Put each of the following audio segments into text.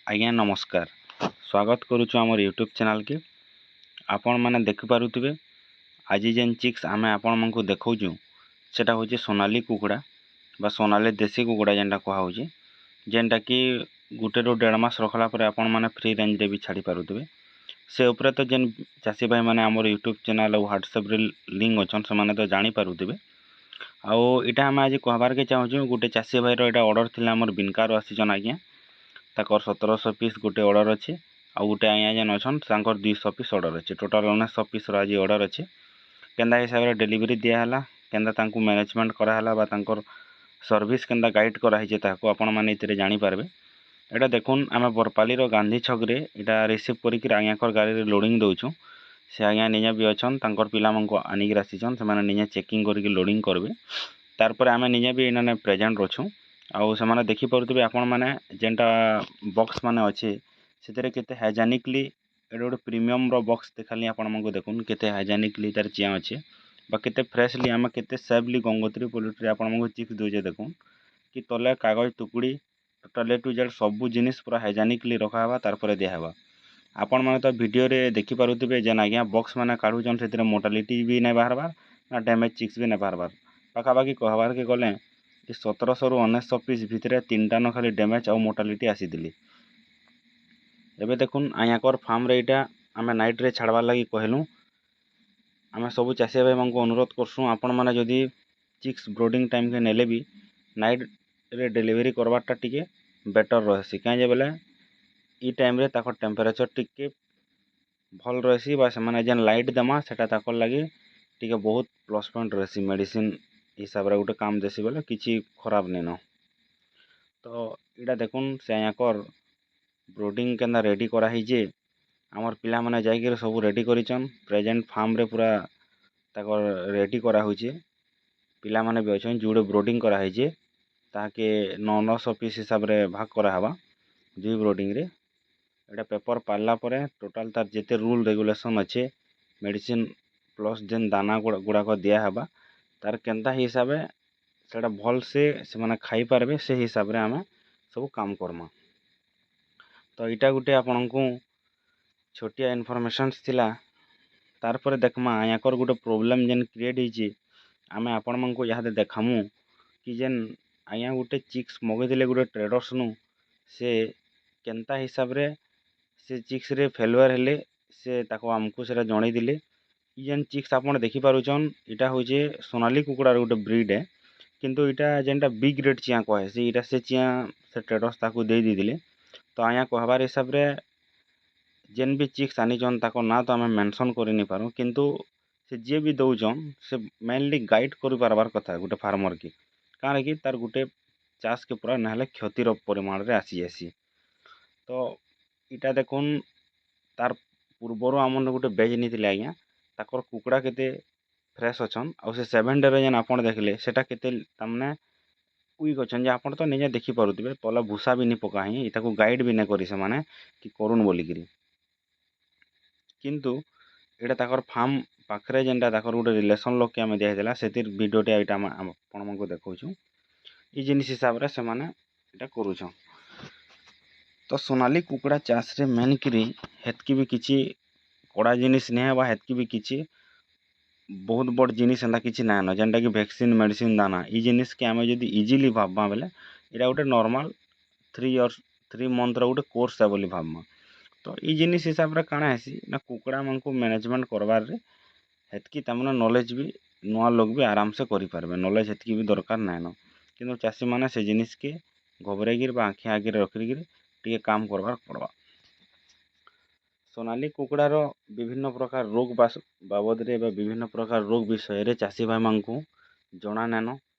ଆଜ୍ଞା ନମସ୍କାର। ସ୍ୱାଗତ କରୁଛୁ ଆମର ୟୁଟ୍ୟୁବ୍ ଚ୍ୟାନେଲ୍କେ। ଆପଣମାନେ ଦେଖିପାରୁଥିବେ ଆଜି ଯେନ୍ ଚିକ୍ସ ଆମେ ଆପଣମାନଙ୍କୁ ଦେଖାଉଛୁ ସେଟା ହେଉଛି ସୋନାଲି କୁକୁଡ଼ା ବା ସୋନାଲି ଦେଶୀ କୁକୁଡ଼ା ଯେନ୍ଟା କୁହାହେଉଛି, ଯେନ୍ଟାକି 1 ରୁ 1.5 ମାସ ରଖଲା ପରେ ଆପଣମାନେ ଫ୍ରି ରେଞ୍ଜରେ ବି ଛାଡ଼ି ପାରୁଥିବେ। ସେ ଉପରେ ତ ଯେନ୍ ଚାଷୀ ଭାଇମାନେ ଆମର ୟୁଟ୍ୟୁବ୍ ଚ୍ୟାନେଲ୍ ଆଉ ହ୍ୱାଟ୍ସଆପ୍ରେ ଲିଙ୍କ୍ ଅଛନ୍ ସେମାନେ ତ ଜାଣିପାରୁଥିବେ। ଆଉ ଏଇଟା ଆମେ ଆଜି କହିବାର୍କେ ଚାହୁଁଛୁ, ଗୋଟେ ଚାଷୀ ଭାଇର ଏଇଟା ଅର୍ଡ଼ର ଥିଲା ଆମର ବିନକାରୁ ଆସିଛନ୍ ଆଜ୍ଞା। ତାଙ୍କର 1700 ପିସ୍ ଗୋଟେ ଅର୍ଡ଼ର ଅଛି। ଆଉ ଗୋଟେ ଆଜ୍ଞା ଯେନ୍ ଅଛନ୍ ତାଙ୍କର 200 ପିସ୍ ଅର୍ଡ଼ର ଅଛି। ଟୋଟାଲ୍ 1900 ପିସ୍ର ଆଜି ଅର୍ଡ଼ର ଅଛି। କେନ୍ତା ହିସାବରେ ଡେଲିଭରି ଦିଆହେଲା, କେନ୍ତା ତାଙ୍କୁ ମ୍ୟାନେଜମେଣ୍ଟ କରାହେଲା ବା ତାଙ୍କର ସର୍ଭିସ୍ କେନ୍ତା ଗାଇଡ଼ କରାହେଇଛି ତାହାକୁ ଆପଣମାନେ ଏଥିରେ ଜାଣିପାରିବେ। ଏଇଟା ଦେଖୁନ୍, ଆମେ ବରପାଲିର ଗାନ୍ଧୀ ଛକରେ ଏଇଟା ରିସିଭ୍ କରିକି ଆଜ୍ଞାଙ୍କର ଗାଡ଼ିରେ ଲୋଡ଼ିଂ ଦେଉଛୁ। ସେ ଆଜ୍ଞା ନିଜେ ବି ଅଛନ୍, ତାଙ୍କର ପିଲାମାନଙ୍କୁ ଆଣିକିରି ଆସିଛନ୍, ସେମାନେ ନିଜେ ଚେକିଂ କରିକି ଲୋଡ଼ିଂ କରିବେ। ତାରପରେ ଆମେ ନିଜେ ବି ଏଇନେ ପ୍ରେଜେଣ୍ଟ ଅଛୁ। ଆଉ ସେମାନେ ଦେଖିପାରୁଥିବେ ଆପଣମାନେ ଯେନ୍ଟା ବକ୍ସ ମାନେ ଅଛି ସେଥିରେ କେତେ ହାଇଜେନିକଲି ଏଇଟା ଗୋଟେ ପ୍ରିମିୟମର ବକ୍ସ ଦେଖାଲି ଆପଣମାନଙ୍କୁ ଦେଖୁନ୍ କେତେ ହାଇଜେନିକଲି ତାର ଚିଆଁ ଅଛି ବା କେତେ ଫ୍ରେଶଲି ଆମେ କେତେ ସେଫଲି ଗଙ୍ଗୋତ୍ରୀ ପୋଲ୍ଟ୍ରି ଆପଣମାନଙ୍କୁ ଚିପ୍ସ ଦେଉଛେ। ଦେଖୁନ୍ କି ତଲେ କାଗଜ ଟୁକୁଡ଼ି ଟୋଟାଲ୍ A to Z ସବୁ ଜିନିଷ ପୁରା ହାଇଜେନିକଲି ରଖାହେବା, ତାରପରେ ଦିଆହେବା। ଆପଣମାନେ ତ ଭିଡ଼ିଓରେ ଦେଖିପାରୁଥିବେ ଯେନ୍ ଆଜ୍ଞା ବକ୍ସ ମାନେ କାଢ଼ୁଛନ୍ ସେଥିରେ ମୋର୍ଟାଲିଟି ବି ନାଇଁ ବାହାରବାର୍ ନା ଡ୍ୟାମେଜ୍ ଚିକ୍ସ ବି ନାଇଁ ବାହାରବାର୍। ପାଖାପାଖି କହିବାର୍କେ ଗଲେ ଏ 1700ରୁ 1900 ପିସ୍ ଭିତରେ 3ଟାନ ଖାଲି ଡ୍ୟାମେଜ୍ ଆଉ ମୋର୍ଟାଲିଟି ଆସିଥିଲି। ଏବେ ଦେଖୁନ୍ ଆଜ୍ଞାଙ୍କର ଫାର୍ମରେ ଏଇଟା ଆମେ ନାଇଟ୍ରେ ଛାଡ଼ବାର୍ ଲାଗି କହିଲୁଁ। ଆମେ ସବୁ ଚାଷୀ ଭାଇମାନଙ୍କୁ ଅନୁରୋଧ କରସୁଁ, ଆପଣମାନେ ଯଦି ଚିକ୍ସ ବ୍ରୋଡ଼ିଂ ଟାଇମ୍କେ ନେଲେ ବି ନାଇଟ୍ରେ ଡେଲିଭରି କରବାର୍ଟା ଟିକେ ବେଟର୍ ରହେସି। କାଏଁଯେ ବେଲେ ଇ ଟାଇମ୍ରେ ତାଙ୍କର ଟେମ୍ପରେଚର୍ ଟିକେ ଭଲ୍ ରହେସି ବା ସେମାନେ ଯେନ୍ ଲାଇଟ୍ ଦେମା ସେଟା ତାକର୍ ଲାଗି ଟିକେ ବହୁତ ପ୍ଲସ୍ ପଏଣ୍ଟ ରହେସି। ମେଡ଼ିସିନ୍ ହିସାବରେ ଗୋଟେ କାମ ଦେସି ବେଲେ କିଛି ଖରାପ ନେଇଁନ। ତ ଏଇଟା ଦେଖୁନ୍ ସେ ଆଜ୍ଞାଙ୍କର ବ୍ରୋଡ଼ିଂ କେନ୍ତା ରେଡ଼ି କରାହେଇଛେ। ଆମର୍ ପିଲାମାନେ ଯାଇକିରି ସବୁ ରେଡ଼ି କରିଛନ୍। ପ୍ରେଜେଣ୍ଟ ଫାର୍ମରେ ପୁରା ତାକର୍ ରେଡ଼ି କରାହେଉଛେ। ପିଲାମାନେ ବି ଅଛନ୍ ଯୁଡ଼େ ବ୍ରୋଡ଼ିଂ କରାହେଇଛେ। ତାହାକେ 900 ପିସ୍ ହିସାବରେ ଭାଗ କରାହେବା 2 ବ୍ରୋଡ଼ିଂରେ। ଏଇଟା ପେପର୍ ପାରଲା ପରେ ଟୋଟାଲ୍ ତାର ଯେତେ ରୁଲ୍ ରେଗୁଲେସନ୍ ଅଛେ, ମେଡ଼ିସିନ୍ ପ୍ଲସ୍ ଯେନ୍ ଦାନା ଗୁଡ଼ାକ ଦିଆହେବା, ତାର କେନ୍ତା ହିସାବେ ସେଟା ଭଲସେ ସେମାନେ ଖାଇପାରବେ ସେ ହିସାବରେ ଆମେ ସବୁ କାମ କର୍ମା। ତ ଏଇଟା ଗୋଟେ ଆପଣଙ୍କୁ ଛୋଟିଆ ଇନଫର୍ମେସନ୍ସ ଥିଲା। ତାରପରେ ଦେଖ୍ମା ଆଜ୍ଞାଙ୍କର ଗୋଟେ ପ୍ରୋବ୍ଲେମ୍ ଯେନ୍ କ୍ରିଏଟ୍ ହେଇଛେ, ଆମେ ଆପଣମାନଙ୍କୁ ଇହାଦେ ଦେଖାମୁ କି ଯେନ୍ ଆଜ୍ଞା ଗୋଟେ ଚିକ୍ସ ମଗେଇଥିଲେ ଗୋଟେ ଟ୍ରେଡ଼ର୍ସନୁ, ସେ କେନ୍ତା ହିସାବରେ ସେ ଚିକ୍ସରେ ଫେଲୁଅର୍ ହେଲେ ସେ ତାକୁ ଆମକୁ ସେଟା ଜଣେଇଥିଲେ। ଇ ଯେନ୍ ଚିକ୍ସ ଆପଣ ଦେଖିପାରୁଛନ୍ ଏଇଟା ହଉଛେ ସୋନାଲି କୁକୁଡ଼ାର ଗୋଟେ ବ୍ରିଡ଼୍ ଏ, କିନ୍ତୁ ଏଇଟା ଯେନ୍ଟା ବିଗ୍ ରେଟ୍ ଚିଆଁ କୁହାହେସି, ଏଇଟା ସେ ଚିଆଁ ସେ ଟ୍ରେଡ଼ର୍ସ ତାକୁ ଦେଇଥିଲେ। ତ ଆଜ୍ଞା କହିବାର୍ ହିସାବରେ ଯେନ୍ ବି ଚିକ୍ସ ଆନିଛନ୍ ତାକର୍ ନାଁ ତ ଆମେ ମେନସନ୍ କରିନିପାରୁ, କିନ୍ତୁ ସେ ଯିଏ ବି ଦଉଛନ୍ ସେ ମେନଲି ଗାଇଡ଼ କରିପାରବାର୍ କଥା ଗୋଟେ ଫାର୍ମର୍କେ, କାଣା କି ତାର୍ ଗୋଟେ ଚାଷକେ ପୁରା ନାହେଲେ କ୍ଷତିର ପରିମାଣରେ ଆସିଯାଏସି। ତ ଇଟା ଦେଖୁନ୍, ତାର୍ ପୂର୍ବରୁ ଆମର୍ ଗୋଟେ ବେଚ୍ ନେଇଥିଲେ ଆଜ୍ଞା, ତାକର୍ କୁକୁଡ଼ା କେତେ ଫ୍ରେଶ୍ ଅଛନ୍। ଆଉ ସେ 7 ଡେରେ ଯେନ୍ ଆପଣ ଦେଖିଲେ ସେଟା କେତେ ତାମାନେ ୱିକ୍ ଅଛନ୍ ଯେ ଆପଣ ତ ନିଜେ ଦେଖିପାରୁଥିବେ। ତଲେ ଭୁଷା ବି ନି ପକା ହିଁ, ଇଟାକୁ ଗାଇଡ଼ ବି ନାଇଁ କରି ସେମାନେ କି କରୁନ୍ ବୋଲିକିରି। କିନ୍ତୁ ଏଇଟା ତାକର୍ ଫାର୍ମ ପାଖରେ ଯେନ୍ଟା ତାକର୍ ଗୋଟେ ରିଲେସନ୍ ଲୋକ୍କେ ଆମେ ଦିଆହେଇଥିଲା, ସେଥିର୍ ଭିଡ଼ିଓଟେ ଏଇଟା ଆମେ ଆପଣମାନଙ୍କୁ ଦେଖଉଛୁ। ଇ ଜିନିଷ୍ ହିସାବରେ ସେମାନେ ଏଇଟା କରୁଛନ୍। ତ ସୋନାଲି କୁକୁଡ଼ା ଚାଷରେ ମେନ୍ କିରି ହେତ୍କି ବି କିଛି କଡ଼ା ଜିନିଷ୍ ନାଇଁ ହେବା, ହେତ୍କି ବି କିଛି ବହୁତ ବଡ଼ ଜିନିଷ୍ ଏନ୍ତା କିଛି ନାଇଁନ ଯେନ୍ଟାକି ଭ୍ୟାକ୍ସିନ୍ ମେଡ଼ିସିନ୍ ଦାନା। ଇ ଜିନିଷ୍କେ ଆମେ ଯଦି ଇଜିଲି ଭାବ୍ମା ବେଲେ ଏଇଟା ଗୋଟେ ନର୍ମାଲ୍ 3 ମନ୍ଥର ଗୋଟେ କୋର୍ସ ଏ ବୋଲି ଭାବ୍ମା। ତ ଇ ଜିନିଷ୍ ହିସାବରେ କାଣା ହେସି ନା କୁକୁଡ଼ାମାନଙ୍କୁ ମ୍ୟାନେଜମେଣ୍ଟ କରବାର୍ରେ ହେତ୍କି ତାମାନେ ନଲେଜ୍ ବି ନୂଆ ଲୋକ୍ ବି ଆରାମସେ କରିପାରବେ। ନଲେଜ୍ ହେତ୍କି ବି ଦରକାର ନାଇଁନ, କିନ୍ତୁ ଚାଷୀମାନେ ସେ ଜିନିଷ୍କେ ଘବରେଇକିରି ବା ଆଖି ଆଗରେ ରଖିକିରି ଟିକେ କାମ କରବାର୍ ପଡ଼୍ବା। ସୋନାଲି କୁକୁଡ଼ାର ବିଭିନ୍ନ ପ୍ରକାର ରୋଗ ବାବଦରେ ବା ବିଭିନ୍ନ ପ୍ରକାର ରୋଗ ବିଷୟରେ ଚାଷୀ ଭାଇମାନଙ୍କୁ ଜଣା ନାଇଁନ।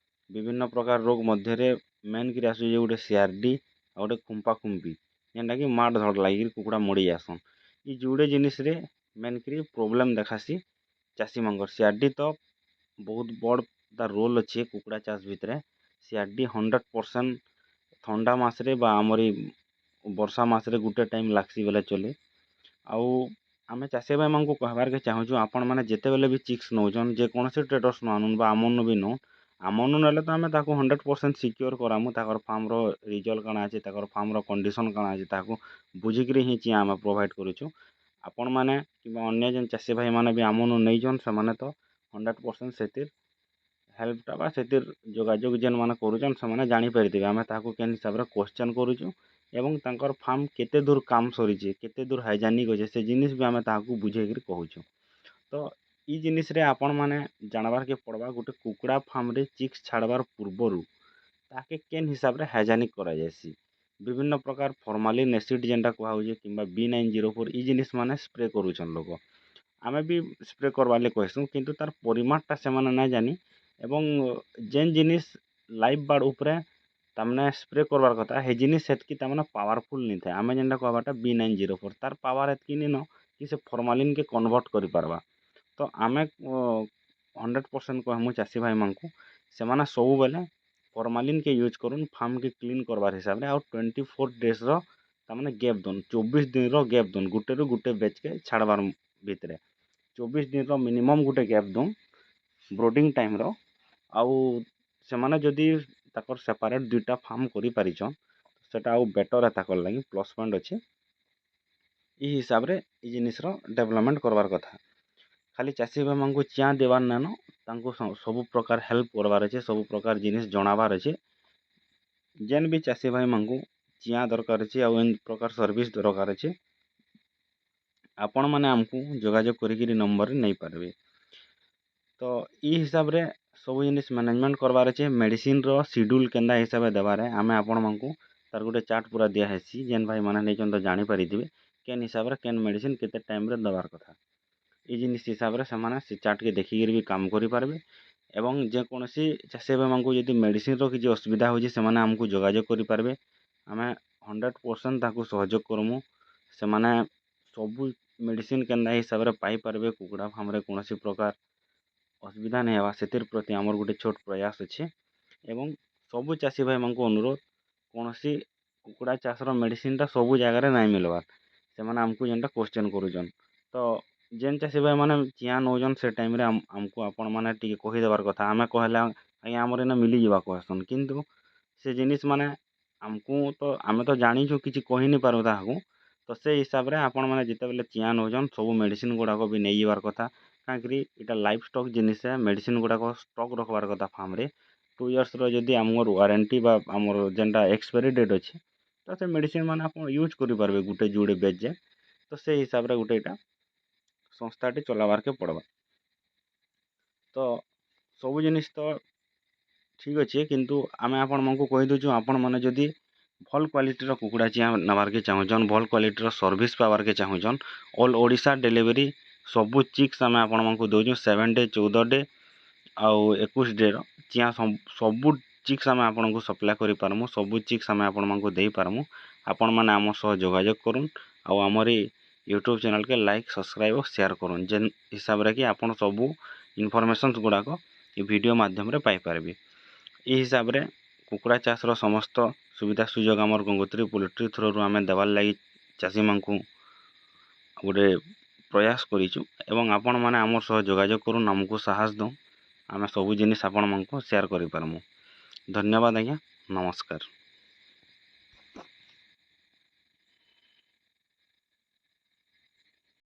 ବିଭିନ୍ନ ପ୍ରକାର ରୋଗ ମଧ୍ୟରେ ମେନ୍ କିରି ଆସୁଛେ ଗୋଟେ CRD ଆଉ ଗୋଟେ ଖୁମ୍ପି, ଯେନ୍ଟାକି ମାଡ଼ ଧଡ଼ ଲାଗିକିରି କୁକୁଡ଼ା ମରି ଯାଏସନ୍। ଇ ଯୁଡ଼େ ଜିନିଷ୍ରେ ମେନ୍ କିରି ପ୍ରୋବ୍ଲେମ୍ ଦେଖାସି ଚାଷୀମାନଙ୍କର। CRD ତ ବହୁତ ବଡ଼ ତାର୍ ରୋଲ୍ ଅଛେ କୁକୁଡ଼ା ଚାଷ ଭିତରେ। CRD 100% ଥଣ୍ଡା ମାସରେ ବା ଆମର୍ ଇ ବର୍ଷା ମାସରେ ଗୋଟେ ଟାଇମ୍ ଲାଗ୍ସି ବେଲେ ଚଲେ। ଆଉ ଆମେ ଚାଷୀ ଭାଇମାନଙ୍କୁ କହେବାର୍କେ ଚାହୁଁଛୁ, ଆପଣମାନେ ଯେତେବେଲେ ବି ଚିକ୍ସ ନଉଛନ୍, ଯେକୌଣସି ଟ୍ରେଡ଼ର୍ସନୁ ଆନୁନ୍ ବା ଆମର୍ନୁ ବି ନଉନ୍, ଆମନୁ ନେଲେ ତ ଆମେ ତାକୁ 100% ସିକ୍योର କରାମୁ ତାକର ଫାର୍ମର ରିଜଲ୍ଟ କାଣା ଅଛି ତାକର ଫାର୍ମର କଣ୍ଡିସନ୍ କାଣା ଅଛି ତାହାକୁ ବୁଝିକିରି ହିଁ ଚିଆଁ ଆମେ ପ୍ରୋଭାଇଡ଼ କରୁଛୁ। ଆପଣମାନେ କିମ୍ବା ଅନ୍ୟ ଯେନ୍ ଚାଷୀ ଭାଇମାନେ ବି ଆମନୁ ନେଇଛନ୍ ସେମାନେ ତ 100% ସେଥିର୍ ହେଲ୍ପଟା ବା ସେଥିର୍ ଯୋଗାଯୋଗ ଯେନ୍ମାନେ କରୁଛନ୍ ସେମାନେ ଜାଣିପାରିଥିବେ ଆମେ ତାହାକୁ କେନ୍ ହିସାବରେ କ୍ୱେଶ୍ଚନ୍ କରୁଛୁ ଏବଂ ତାଙ୍କର ଫାର୍ମ କେତେ ଦୂର କାମ ସରିଛି କେତେ ଦୂର ହାଇଜାନିକ୍ ଅଛେ ସେ ଜିନିଷ ବି ଆମେ ତାହାକୁ ବୁଝେଇକିରି କହୁଛୁ। ତ ଇ ଜିନିଷରେ ଆପଣମାନେ ଜାଣବାର୍କେ ପଡ଼ବା ଗୋଟେ କୁକୁଡ଼ା ଫାର୍ମରେ ଚିକ୍ସ ଛାଡ଼ବାର୍ ପୂର୍ବରୁ ତାକେ କେନ୍ ହିସାବରେ ହାଇଜାନିକ୍ କରାଯାଏସି। ବିଭିନ୍ନ ପ୍ରକାର ଫର୍ମାଲିନ୍ ଏସିଡ୍ ଯେନ୍ଟା କୁହାହେଉଛି କିମ୍ବା B904 ଇ ଜିନିଷ ମାନେ ସ୍ପ୍ରେ କରୁଛନ୍ ଲୋକ। ଆମେ ବି ସ୍ପ୍ରେ କରବାର୍ ଲାଗି କହିସୁଁ କିନ୍ତୁ ତାର ପରିମାଣଟା ସେମାନେ ନାଇଁ ଜାନି ଏବଂ ଯେନ୍ ଜିନିଷ ଲାଇଭ୍ ବାର୍ଡ଼ ଉପରେ ତାମାନେ ସ୍ପ୍ରେ କରବାର୍ କଥା ହେ ଜିନିଷ ସେତ୍କି ତାମାନେ ପାୱାରଫୁଲ୍ ନି ଥାଏ। ଆମେ ଯେନ୍ଟା କହିବାଟା B904 ତାର ପାୱାର ଏତ୍କି ନିନ କି ସେ ଫର୍ମାଲିନ୍କେ କନଭର୍ଟ କରିପାରବା। ତ ଆମେ 100% କହେମୁ ଚାଷୀ ଭାଇମାନଙ୍କୁ ସେମାନେ ସବୁବେଲେ ଫର୍ମାଲିନ୍କେ ୟୁଜ୍ କରୁନ୍ ଫାର୍ମକେ କ୍ଲିନ୍ କରବାର୍ ହିସାବରେ ଆଉ 24 ଡେଜ୍ର ତାମାନେ ଗେପ୍ ଦଉନ୍ 24 ଦିନର ଗେପ୍ ଦଉନ୍ ଗୁଟେରୁ ଗୁଟେ ବେଚ୍କେ ଛାଡ଼ବାର୍ ଭିତରେ 24 ଦିନର ମିନିମମ୍ ଗୁଟେ ଗେପ୍ ଦଉନ୍ ବ୍ରୋଡ଼ିଂ ଟାଇମ୍ର। ଆଉ ସେମାନେ ଯଦି ତାକର ସେପାରେଟ୍ 2ଟା ଫାର୍ମ କରିପାରିଛନ୍ ସେଟା ଆଉ ବେଟର୍ ଏ ତାକର୍ ଲାଗି ପ୍ଲସ୍ ପଏଣ୍ଟ ଅଛେ। ଇ ହିସାବରେ ଇ ଜିନିଷର ଡେଭଲପମେଣ୍ଟ କରବାର୍ କଥା। ଖାଲି ଚାଷୀ ଭାଇମାନଙ୍କୁ ଚିଆଁ ଦେବାର୍ ନାଇଁନ ତାଙ୍କୁ ସବୁ ପ୍ରକାର ହେଲ୍ପ କରବାର୍ ଅଛେ ସବୁ ପ୍ରକାର ଜିନିଷ ଜଣାବାର୍ ଅଛେ। ଯେନ୍ ବି ଚାଷୀ ଭାଇମାନଙ୍କୁ ଚିଆଁ ଦରକାର ଅଛି ଆଉ ଏନ୍ ପ୍ରକାର ସର୍ଭିସ୍ ଦରକାର ଅଛି ଆପଣମାନେ ଆମକୁ ଯୋଗାଯୋଗ କରିକିରି ନମ୍ବରରେ ନେଇପାରିବେ। ତ ଇ ହିସାବରେ ସବୁ ଜିନିଷ ମ୍ୟାନେଜମେଣ୍ଟ କରବାର୍ ଅଛେ ମେଡ଼ିସିନ୍ର ସିଡ୍ୟୁଲ୍ କେନ୍ତା ହିସାବରେ ଦେବାରେ ଆମେ ଆପଣମାନଙ୍କୁ ତାର ଗୋଟେ ଚାର୍ଟ ପୁରା ଦିଆହେସି ଯେନ୍ ଭାଇମାନେ ନେଇଛନ୍ ତ ଜାଣିପାରିଥିବେ କେନ୍ ହିସାବରେ କେନ୍ ମେଡ଼ିସିନ୍ କେତେ ଟାଇମ୍ରେ ଦେବାର୍ କଥା। ଇ ଜିନିଷ ହିସାବରେ ସେମାନେ ସେ ଚାର୍ଟକେ ଦେଖିକିରି ବି କାମ କରିପାରିବେ ଏବଂ ଯେକୌଣସି ଚାଷୀ ଭାଇମାନଙ୍କୁ ଯଦି ମେଡ଼ିସିନ୍ର କିଛି ଅସୁବିଧା ହେଉଛି ସେମାନେ ଆମକୁ ଯୋଗାଯୋଗ କରିପାରିବେ। ଆମେ 100% ତାକୁ ସହଯୋଗ କରମୁ। ସେମାନେ ସବୁ ମେଡ଼ିସିନ୍ କେନ୍ତା ହିସାବରେ ପାଇପାରିବେ କୁକୁଡ଼ା ଫାର୍ମରେ କୌଣସି ପ୍ରକାର ଅସୁବିଧା ନାଇଁ ହେବା ସେଥିର୍ ପ୍ରତି ଆମର ଗୋଟେ ଛୋଟ ପ୍ରୟାସ ଅଛି ଏବଂ ସବୁ ଚାଷୀ ଭାଇମାନଙ୍କୁ ଅନୁରୋଧ କୌଣସି କୁକୁଡ଼ା ଚାଷର ମେଡ଼ିସିନ୍ଟା ସବୁ ଜାଗାରେ ନାଇଁ ମିଲ୍ବାର୍ ସେମାନେ ଆମକୁ ଯେନ୍ଟା କ୍ୱେଶ୍ଚନ୍ କରୁଛନ୍। ତ ଯେନ୍ ଚାଷୀ ଭାଇମାନେ ଚିଆଁ ନଉଛନ୍ ସେ ଟାଇମ୍ରେ ଆମକୁ ଆପଣମାନେ ଟିକେ କହିଦେବାର୍ କଥା ଆମେ କହିଲେ ଆଜ୍ଞା ଆମର ଏଇନେ ମିଲିଯିବା କହେସନ୍ କିନ୍ତୁ ସେ ଜିନିଷ ମାନେ ଆମକୁ ତ ଆମେ ତ ଜାଣିଛୁ କିଛି କହିନି ପାରୁ ତାହାକୁ। ତ ସେ ହିସାବରେ ଆପଣମାନେ ଯେତେବେଲେ ଚିଆଁ ନଉଛନ୍ ସବୁ ମେଡ଼ିସିନ୍ ଗୁଡ଼ାକ ବି ନେଇଯିବାର୍ କଥା କାହିଁକିରି ଇଟା ଲାଇଫ୍ ଷ୍ଟକ୍ ଜିନିଷ ମେଡ଼ିସିନ୍ ଗୁଡ଼ାକ ଷ୍ଟକ୍ ରଖବାର୍ କଥା ଫାର୍ମରେ 2 ଇୟର୍ସର ଯଦି ଆମର ୱାରେଣ୍ଟି ବା ଆମର ଯେନ୍ଟା ଏକ୍ସପାୟରି ଡେଟ୍ ଅଛି ତ ସେ ମେଡ଼ିସିନ୍ ମାନେ ଆପଣ ୟୁଜ୍ କରିପାରିବେ ଗୁଟେ ଯୁଡ଼େ ବେଚ୍ ଯାଏ। ତ ସେ ହିସାବରେ ଗୁଟେ ଇଟା ସଂସ୍ଥାଟେ ଚଲାବାର୍କେ ପଡ଼୍ବା। ତ ସବୁ ଜିନିଷ ତ ଠିକ୍ ଅଛେ କିନ୍ତୁ ଆମେ ଆପଣମାନଙ୍କୁ କହିଦେଉଛୁ ଆପଣମାନେ ଯଦି ଭଲ୍ କ୍ୱାଲିଟିର କୁକୁଡ଼ା ଚିଆଁ ନେବାର୍କେ ଚାହୁଁଛନ୍ ଭଲ୍ କ୍ୱାଲିଟିର ସର୍ଭିସ୍ ପାଇବାର୍କେ ଚାହୁଁଛନ୍ ଅଲ୍ ଓଡ଼ିଶା ଡେଲିଭରି ସବୁ ଚିକ୍ସ ଆମେ ଆପଣମାନଙ୍କୁ ଦଉଛୁ 7 ଡେ 14 ଡେ ଆଉ 21 ଡେର ଚିଆଁ ସବୁ ଚିକ୍ସ ଆମେ ଆପଣଙ୍କୁ ସପ୍ଲାଏ କରିପାରମୁ ସବୁ ଚିକ୍ସ ଆମେ ଆପଣମାନଙ୍କୁ ଦେଇପାରମୁ। ଆପଣମାନେ ଆମ ସହ ଯୋଗାଯୋଗ କରୁନ୍ ଆଉ ଆମରି ୟୁଟ୍ୟୁବ୍ ଚ୍ୟାନେଲ୍କେ ଲାଇକ୍ ସବସ୍କ୍ରାଇବ୍ ଆଉ ସେୟାର କରୁନ୍ ଯେନ୍ ହିସାବରେ କି ଆପଣ ସବୁ ଇନଫର୍ମେସନ୍ସ ଗୁଡ଼ାକ ଏ ଭିଡ଼ିଓ ମାଧ୍ୟମରେ ପାଇପାରିବେ। ଇ ହିସାବରେ କୁକୁଡ଼ା ଚାଷର ସମସ୍ତ ସୁବିଧା ସୁଯୋଗ ଆମର ଗଙ୍ଗୋତ୍ରୀ ପୋଲ୍ଟ୍ରି ଥ୍ରୋରୁ ଆମେ ଦେବାର୍ ଲାଗି ଚାଷୀମାନଙ୍କୁ ଗୋଟେ ପ୍ରୟାସ କରିଛୁ ଏବଂ ଆପଣମାନେ ଆମ ସହ ଯୋଗାଯୋଗ କରୁନ୍ ଆମକୁ ସାହସ ଦଉନ୍ ଆମେ ସବୁ ଜିନିଷ ଆପଣମାନଙ୍କୁ ସେୟାର କରିପାରମୁ। ଧନ୍ୟବାଦ ଆଜ୍ଞା ନମସ୍କାର।